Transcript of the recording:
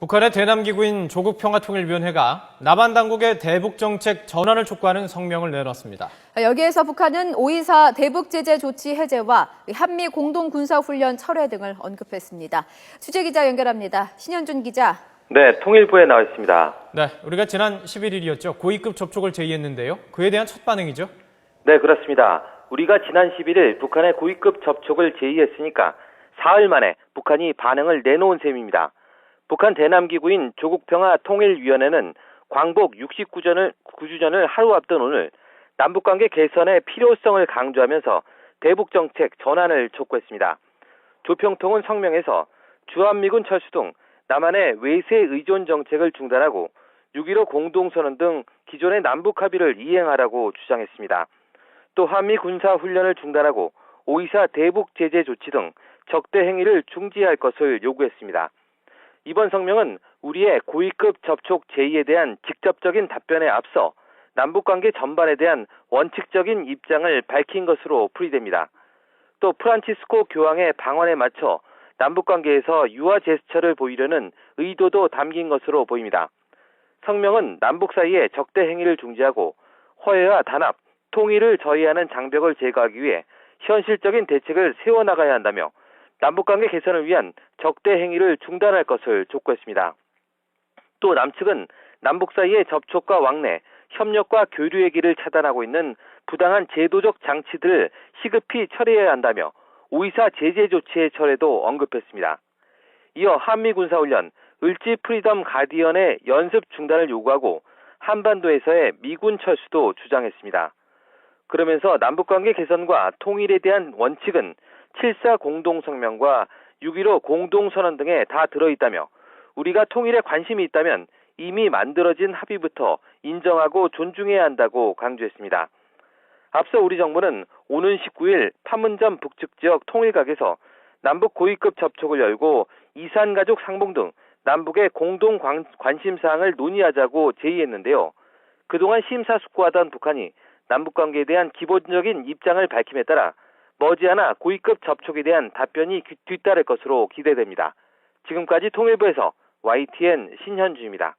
북한의 대남기구인 조국평화통일위원회가 남한 당국의 대북정책 전환을 촉구하는 성명을 내놨습니다. 여기에서 북한은 5.24 대북제재 조치 해제와 한미 공동군사훈련 철회 등을 언급했습니다. 취재기자 연결합니다. 신현준 기자. 네, 통일부에 나와 있습니다. 네, 우리가 지난 11일이었죠. 고위급 접촉을 제의했는데요. 그에 대한 첫 반응이죠? 네, 그렇습니다. 우리가 지난 11일 북한의 고위급 접촉을 제의했으니까 사흘 만에 북한이 반응을 내놓은 셈입니다. 북한 대남기구인 조국평화통일위원회는 광복 69주년을 하루 앞둔 오늘 남북관계 개선의 필요성을 강조하면서 대북정책 전환을 촉구했습니다. 조평통은 성명에서 주한미군 철수 등 남한의 외세 의존 정책을 중단하고 6.15 공동선언 등 기존의 남북 합의를 이행하라고 주장했습니다. 또 한미 군사훈련을 중단하고 5.24 대북 제재 조치 등 적대 행위를 중지할 것을 요구했습니다. 이번 성명은 우리의 고위급 접촉 제의에 대한 직접적인 답변에 앞서 남북관계 전반에 대한 원칙적인 입장을 밝힌 것으로 풀이됩니다. 또 프란치스코 교황의 방언에 맞춰 남북관계에서 유화 제스처를 보이려는 의도도 담긴 것으로 보입니다. 성명은 남북 사이의 적대 행위를 중지하고 허해와 단합, 통일을 저해하는 장벽을 제거하기 위해 현실적인 대책을 세워나가야 한다며 남북관계 개선을 위한 적대 행위를 중단할 것을 촉구했습니다. 또 남측은 남북 사이의 접촉과 왕래, 협력과 교류의 길을 차단하고 있는 부당한 제도적 장치들을 시급히 처리해야 한다며 5.24 제재 조치의 철회도 언급했습니다. 이어 한미 군사훈련, 을지 프리덤 가디언의 연습 중단을 요구하고 한반도에서의 미군 철수도 주장했습니다. 그러면서 남북관계 개선과 통일에 대한 원칙은 7.4 공동성명과 6.15 공동선언 등에 다 들어있다며 우리가 통일에 관심이 있다면 이미 만들어진 합의부터 인정하고 존중해야 한다고 강조했습니다. 앞서 우리 정부는 오는 19일 판문점 북측 지역 통일각에서 남북 고위급 접촉을 열고 이산가족 상봉 등 남북의 공동 관심사항을 논의하자고 제의했는데요. 그동안 심사숙고하던 북한이 남북관계에 대한 기본적인 입장을 밝힘에 따라 머지않아 고위급 접촉에 대한 답변이 뒤따를 것으로 기대됩니다. 지금까지 통일부에서 YTN 신현주입니다.